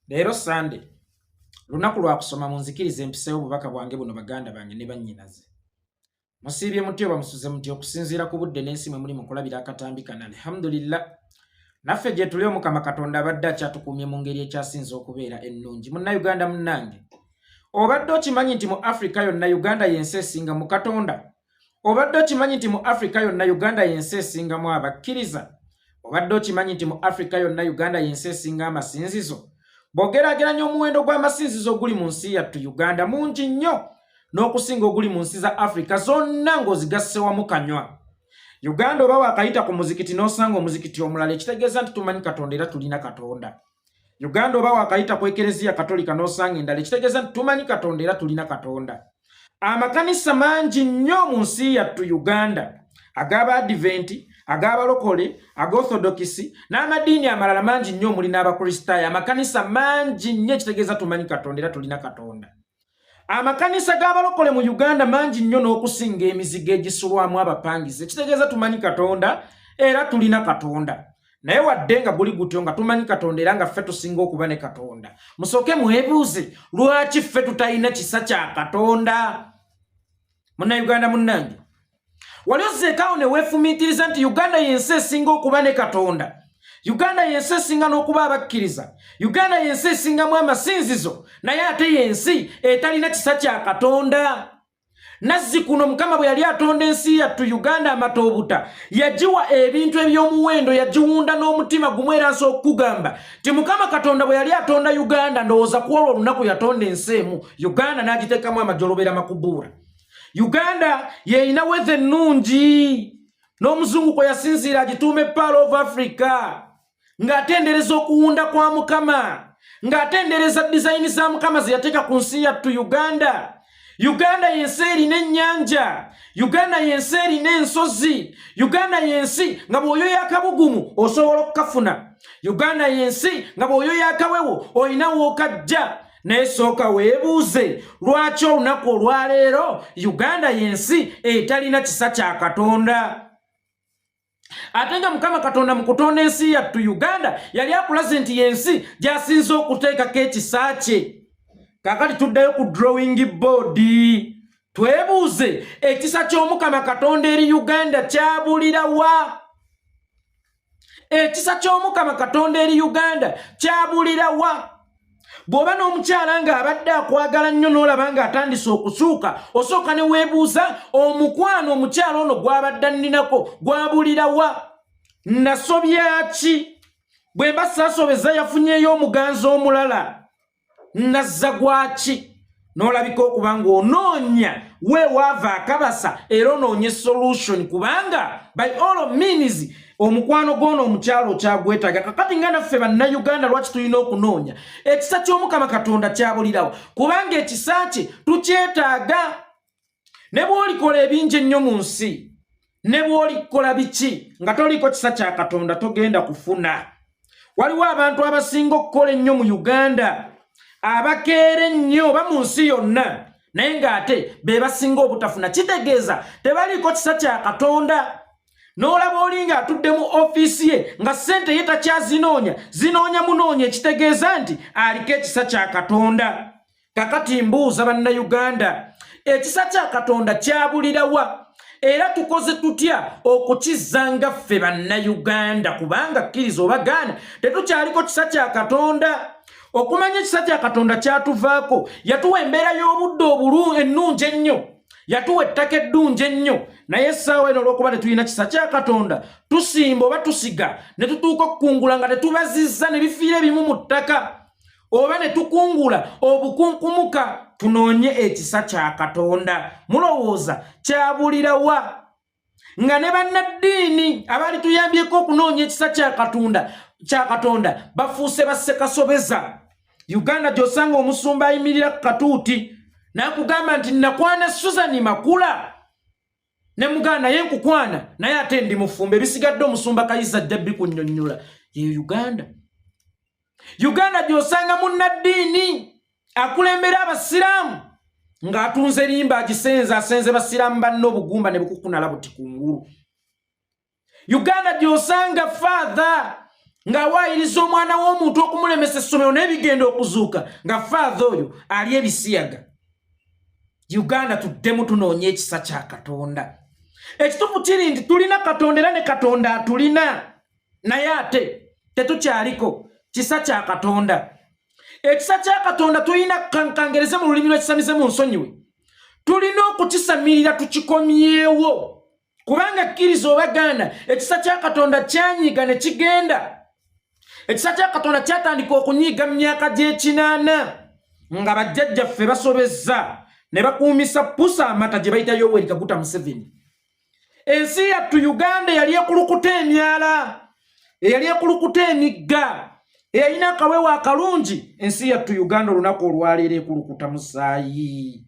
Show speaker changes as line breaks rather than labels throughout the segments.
Leero Sunday lunaku lwa kusoma munzikirize empiseewo obubaka bwange buno baganda bange ne bannyinaze. Musiibye mutyo bamusuze mutyo okusinziira ku budde n'ensi mwe muli mu kulabira akatambi kana. Alhamdulillah. Naffe gye tuli Omukama Katonda abadde akyatukuumye mu ngeri ekyasinze okubeera ennungi. Munnayuganda munnange, obadde okimanyi nti mu Afrika yonna Uganda y'ensi esinga mu Katonda? Obadde okimanyi nti mu Afrika yonna Uganda y'ensi esingamu abakkiriza? Obadde okimanyi nti mu Afrika yonna Uganda y'ensi esinga amasinzizo? Bw'ogeraageranya omuwendo gw'amasinzizo oguli mu nsi yattu Uganda mungi nnyo n'okusinga oguli mu nsi za Afrika zonna ng'ozigasse wamu kanywa. Uganda oba wakayita ku muzikiti n'osanga omuzikiti omulala ekitegeeza nti tumanyi Katonda era tulina Katonda. Uganda oba wakayita ku Ekereziya Katolika n'osanga endala ekitegeeza nti tumanyi Katonda era tulina Katonda. Amakanisa mangi nnyo mu nsi yattu Uganda, ag'Abadiventi, ag'abalokole, ag'Orthodokisi n'amadiini amalala mangi nnyo omuli n'Abakristaayo. Amakanisa mangi nnyo ekitegeeza tumanyi Katonda era tulina Katonda. Amakanisa g'abalokole mu Uganda mangi nnyo n'okusinga emizigo egisulwamu abapangizi ekitegeeza tumanyi Katonda era tulina Katonda. Naye wadde nga guli gutyo nga tumanyi Katonda era nga ffe tusinga okuba ne Katonda, musooke mwebuuze lwaki ffe tutalina kisa kya Katonda? Munnayuganda munnange, wali ozzeekaawo ne weefumiitiriza nti Uganda y'ensi esinga okuba ne Katonda, Uganda y'ensi esinga n'okuba abakkiriza, Uganda y'ensi esingamu amasinzizo, naye ate y'ensi etalina kisa kya Katonda. Nazzikuno Mukama bwe yali atonda ensi yattu Uganda amatoobuta, yagiwa ebintu eby'omuwendo, yagiwunda n'omutima gumu era nsooka okugamba ti Mukama Katonda bwe yali atonda Uganda ndowooza ku olwo olunaku yatonda ensi emu, Uganda n'agiteekamu amajolobera makubuura. Uganda yeeyina weather ennungi, n'omuzungu kwe yasinziira agituume Pearl of Africa, ng'atendereza okuwunda kwa Mukama, ng'atendereza design za Mukama ze yateeka ku nsi yattu Uganda. Uganda y'ensi erina ennyanja, Uganda y'ensi erina ensozi, Uganda y'ensi nga bw'oyoya akabugumu osobola okukafuna, Uganda y'ensi nga bw'oyoya akawewo olina w'okajja. Naye sooka weebuuze lwaki olunaku olwaleero Uganda y'ensi etalina kisa kya Katonda? Ate nga Mukama Katonda mu kutonda ensi yattu Uganda yali akulaze nti y'ensi gy'asinze okuteekako ekisa kye. Kakati tuddayo ku drawing board twebuuze ekisa ky'Omukama Katonda eri Uganda kyabulira wa? Ekisa ky'Omukama Katonda eri Uganda kyabulira wa? Bw'oba n'omukyala ng'abadde akwagala nnyo n'olaba ng'atandise okusuuka, osooka ne weebuuza omukwano omukyala ono gw'abadde anninako gwabulira wa? Nasobya ki? Bwe mba saasobeza yafunyeyo omuganzi omulala, nazza gwaki? N'olabika okuba ng'onoonya weewaava akabasa era onoonya solution, kubanga by all means omukwano gw'ono omukyalo kyagwetaaga. Kakati nga naffe bannayuganda lwaki tulina okunoonya ekisa ky'Omukama Katonda kyabulirawo? Kubanga ekisa kye tukyetaaga. Ne bw'olikola ebingi ennyo mu nsi, ne bw'olikola biki nga toliko kisa kya Katonda togenda kufuna. Waliwo abantu abasinga okukola ennyo mu Uganda, abakeera ennyo ba mu nsi yonna, naye ng'ate be basinga obutafuna. Kitegeeza tebaliiko kisa kya Katonda. N'olaba oli ng'atudde mu ofiisi ye nga ssente ye takyazinoonya, zinoonya munoonya, ekitegeeza nti aliko ekisa kya Katonda. Kakati mbuuza bannayuganda, ekisa kya Katonda kyabulira wa? Era tukoze tutya okukizza nga ffe bannayuganda? Kubanga kkiriza obagaana tetukyaliko kisa kya Katonda. Okumanya ekisa kya Katonda kyatuvaako, yatuwa embeera y'obudde ennungi ennyo, yatuwa ettaka eddungi ennyo, naye essaawa eno olw'okuba tetulina kisa kya Katonda tusimba oba tusiga ne tutuuka okukungula nga tetubazizza ne bifiira ebimu mu ttaka, oba ne tukungula obukunkumuka. Tunoonye ekisa kya Katonda. Mulowooza kyabulira wa? Nga ne bannaddiini abaali tuyambyeko okunoonya ekisa kya Katonda bafuuse bassekasobeza. Uganda gy'osanga omusumba ayimirira ku katuuti n'akugamba nti nakwana Susan Makula, ne muganda naye nkukwana naye ate ndi mufumbe, ebisigadde omusumba Kayiza ajja bikunnyonnyola. Ye Uganda. Uganda gy'osanga munnaddiini akulembera abasiraamu ng'atunze limba agisenze, asenze basiraamu banne obugumba ne bukukuna labuti kungulu. Uganda gy'osanga father nga waayiriza omwana w'omuntu okumulemesa essomero n'ebigenda okuzuuka nga faadha oyo ali ebisiyaga. Uganda tuddemu tunoonya ekisa kya Katonda. Ekituufu kiri nti tulina Katonda era ne Katonda atulina, naye ate tetukyaliko kisa kya Katonda. Ekisa kya Katonda tulina kankangereze mu lulimi lw'ekisamize mu nsonyiwe. Tulina okukisamirira tukikomyewo. Kubanga kkiriza obaganda ekisa kya Katonda kyanyiga ne kigenda. Ekisa kya Katonda kyatandika okunyiga mu myaka gy'ekinaana nga bajjajjaffe basobezza ne bakuumisa pusa amata gye bayita Yoweri Kaguta Museveni. Ensi yattu Uganda yali ekulukuta emyala, yali ekulukuta emigga, eyalina akawewo akalungi. Ensi yattu Uganda olunaku olwaleero ekulukuta musaayi.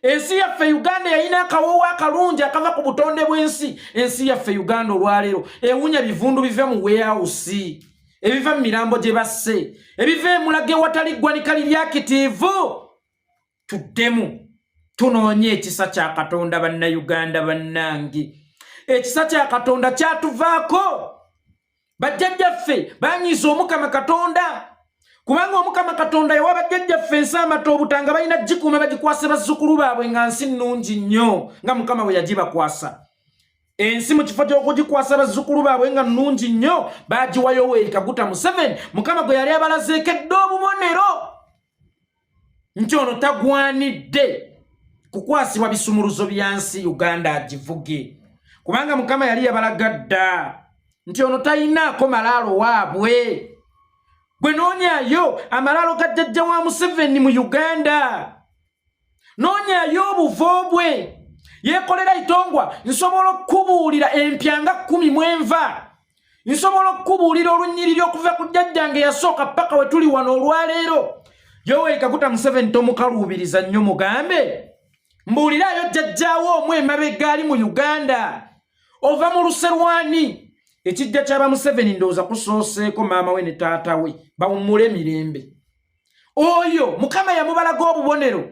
Ensi yaffe Uganda yalina akawewo akalungi akava ku butonde bw'ensi. Ensi yaffe Uganda olwaleero ewunya bivundu biva mu warehouse, ebiva mu mirambo gye basse, ebiva emulage watali ggwanika liryakitiivu. Tuddemu tunoonye ekisa kya Katonda bannayuganda bannange. Ekisa kya Katonda kyatuvaako. Bajjajjaffe banyiza Omukama Katonda, kubanga Omukama Katonda yawa bajjajjaffe ensi amata obutanga balina gikuuma bagikwase bazzukulu baabwe nga nsi nnungi nnyo nga Mukama bwe yagibakwasa. Ensi mu kifo ky'okugikwasa bazzukulu baabwe nga nnungi nnyo baagiwa Yoweri Kaguta Museveni, Mukama gwe yali abalazeeko edda obubonero nti ono tagwanidde kukwasibwa bisumuluzo bya nsi Uganda agivuge. Kubanga Mukama yali yabalaga dda nti ono tayinaako malaalo waabwe. Gwe noonyaayo amalaalo ga jjajja wa Museveni mu Uganda, noonyaayo obuvo bwe. Yeekolera itongwa, nsobola okukubuulira empya nga 10 mu enva, nsobola okukubuulira olunyiriri okuva ku jjajjange yasooka paka we tuli wano olwaleero. Yoweri Kaguta Museveni tomukaluubiriza nnyo mugambe, mbuuliraayo jjajjaawo omw emabega ali mu Uganda, ova mu luserwani. Ekijja ky'aba Museveni ndowooza kusooseeko maama we ne taata we bawummule emirembe. Oyo Mukama yamubalaga obubonero,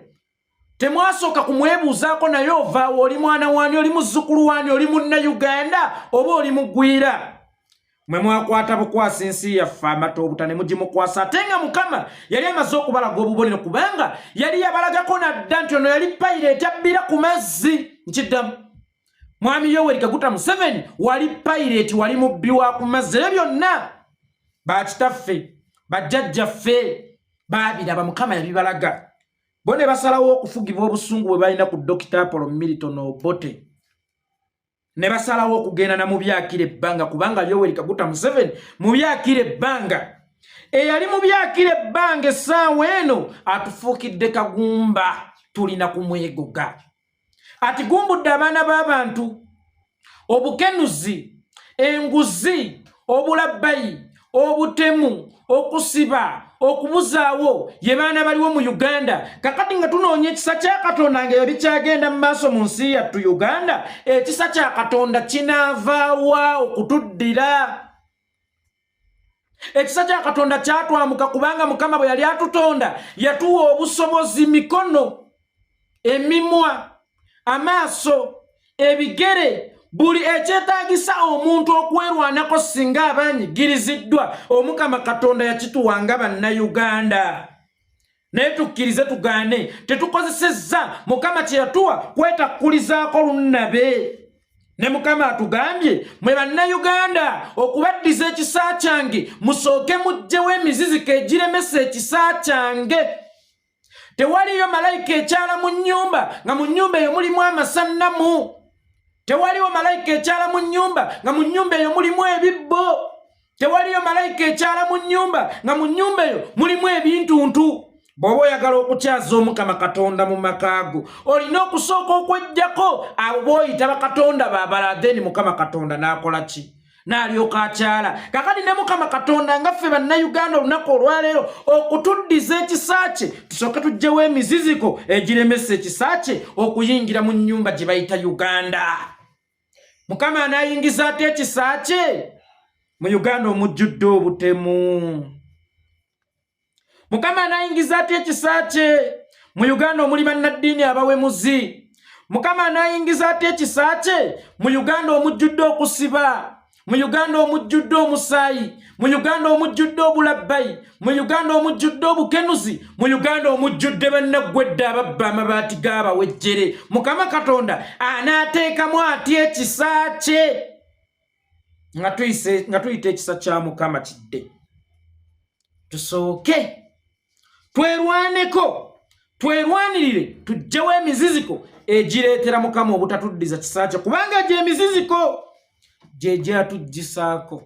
temwasooka kumwebuuzaako naye ovaawo, oli mwana waani, oli muzzukulu waani, oli munnayuganda oba oli mugwira. Mwe mwakwata bukwasa ensi yaffe amata obuta ne mugimukwasa, ate nga Mukama yali amaze okubalaga obubonero, kubanga yali yabalagako nadda nti ono yali payireti abbira ku mazzi. Nkiddamu, Mwami Yoweri Kaguta Museveni wali payireti, wali mubbi wa ku mazzi. Ebyo byonna bakitaffe bajjajjaffe baabiraba, Mukama yabibalaga. Bo ne basalawo okufugibwa obusungu bwe balina ku Dr. Apollo Milton Obote, ne basalawo okugenda na mu byakira ebbanga, kubanga Yoweri Kaguta Museveni mu byakira ebbanga eyali mu byakira ebbanga essaawa eno atufuukidde kagumba, tulina kumwegoga. Ati gumbudde abaana b'abantu, obukenuzi, enguzi, obulabbayi, obutemu, okusiba, okubuzaawo ye baana baliwo mu Uganda. Kakati nga tunoonya ekisa kya Katonda nga bikyagenda mu maaso mu nsi yattu Uganda, ekisa kya Katonda kinaavaawa okutuddira. Ekisa kya Katonda kyatwamuka, kubanga Mukama bwe yali atutonda yatuwa obusobozi, mikono, emimwa, amaaso, ebigere, buli ekyetaagisa omuntu okwerwanako singa abanyigiriziddwa. Omukama Katonda yakituwanga bannayuganda. Naye tukkirize tugaane, tetukozesezza Mukama kye yatuwa kwetakkulizaako lunnabe. Ne Mukama atugambye, mwe bannayuganda, okubaddiza ekisa kyange musooke mugjewo emiziziko egiremesa ekisa kyange. Tewaliyo malayika ekyala mu nnyumba nga mu nnyumba eyo mulimu amasannamu. Tewaliyo malayika ekyala mu nnyumba nga mu nnyumba eyo mulimu ebibbo. Tewaliyo malayika ekyala mu nnyumba nga mu nnyumba eyo mulimu ebintuntu. Bw'oba oyagala okukyaza Omukama Katonda mu makaago, olina okusooka okweggyako abo b'oyita bakatonda baabala, then Mukama Katonda n'akola ki? N'alyoka akyala. Kakati ne Mukama Katonda nga ffe bannayuganda olunaku olwaleero okutuddiza ekisa kye, tusooke tuggyewo emiziziko egiremesa ekisa kye okuyingira mu nnyumba gye bayita Uganda. Mukama anayingiza ate ekisa kye? Mu Uganda omujjudde obutemu. Mukama anayingiza ate ekisa kye? Mu Uganda omuli bannaddiini abawemuzi. Mukama anayingiza ate ekisa kye? Mu Uganda omujjudde okusiba. mu Uganda omujjudde omusaayi, mu Uganda omujjudde obulabbayi, mu Uganda omujjudde obukenuzi, mu Uganda omujjudde bannaggwedde ababba amabaati g'abawejjere. Mukama Katonda anaateekamu atya ekisa kye nga tuyita ekisa kya Mukama kidde. Tusooke twerwaneko, twerwanirire, tuggyewo emiziziko egireetera Mukama obutatuddiza kisa kye, kubanga gye emiziziko gye gyatuggisaako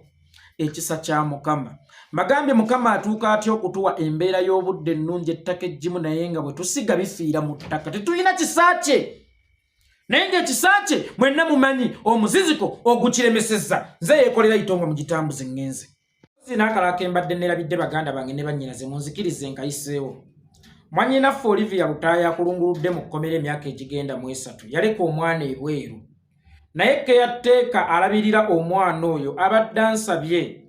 ekisa kya Mukama. Mbagambye Mukama atuuka atya okutuwa embeera y'obudde ennungi, ettaka eggimu, naye nga bwe tusiga bifiira mu ttaka. Tetulina kisa kye, naye ng'ekisa kye mwenna mumanyi omuziziko ogukiremesezza. Nze yeekolera itonga mu gitambuze ŋŋenze. Sinaakalako embadde nerabidde baganda bange ne bannyinaze munzikirize nkayiseewo. Mwannyinaffe Olivia Lutaaya akulunguludde mu kkomera emyaka egigenda mu 3 yaleka omwana ebweru. Naye keyateeka alabirira omwana oyo abadde ansabye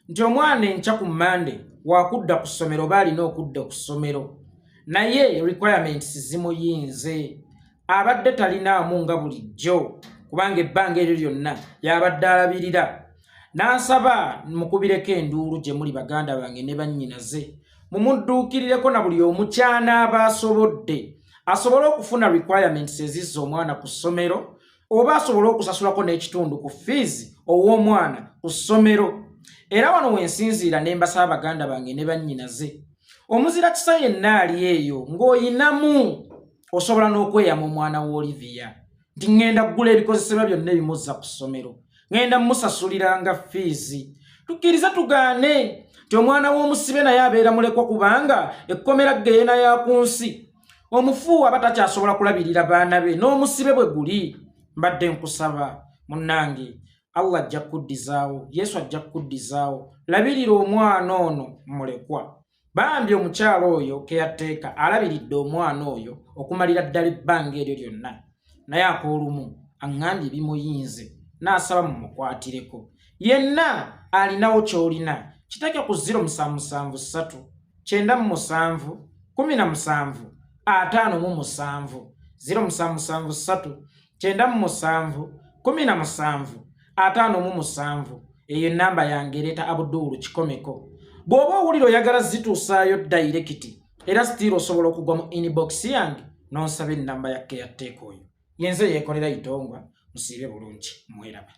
nti omwana enkya ku Mande wakudda ku ssomero baalina okudda ku ssomero, naye requirements zimuyinze. Abadde talinaamu nga bulijjo kubanga ebbanga eryo lyonna yabadde alabirira. N'ansaba mukubireko enduulu gye muli baganda bange ne bannyinaze, mumudduukirireko na buli omukyana aba asobodde asobole okufuna requirements ezizza omwana ku ssomero, oba asobole okusasulako n'ekitundu ku fees ow'omwana ku ssomero. Era wano wensinziira ne mbasaba baganda bange ne bannyinaze, omuzira kisa yenna ali eyo ng'oyinamu osobola n'okweyama omwana wa Olivia nti ŋŋenda kugula ebikozesebwa byonna ebimuzza ku ssomero, ŋŋenda mmusasuliranga fees. Tukkiriza tugaane nti omwana w'omusibe naye abeera mulekwa kubanga ekkomera ggeena ya ku nsi. Omufu aba takyasobola kulabirira baana be, n'omusibe bwe guli. Mbadde nkusaba munnange, Allah ajja kuddizaawo, Yesu ajja kuddizaawo. Labirira omwana ono mulekwa. Bambi omukyalo oyo keyateeka alabiridde omwana oyo okumalira ddala ebbanga eryo lyonna, naye akoolumu aŋŋambye ebimuyinze n'asaba mumukwatireko. Yenna alinawo ky'olina kiteeke ku 0773 97 17 57 0773 97 17 57. Eyo ennamba yange ereeta Abdul Kikomeko. Bw'oba owulira oyagala zituusaayo direct era still osobola okugwa mu inbox yange n'onsaba ennamba ya caretaker oyo. Yenze yeekolera itongwa, musiibe bulungi, mweraba.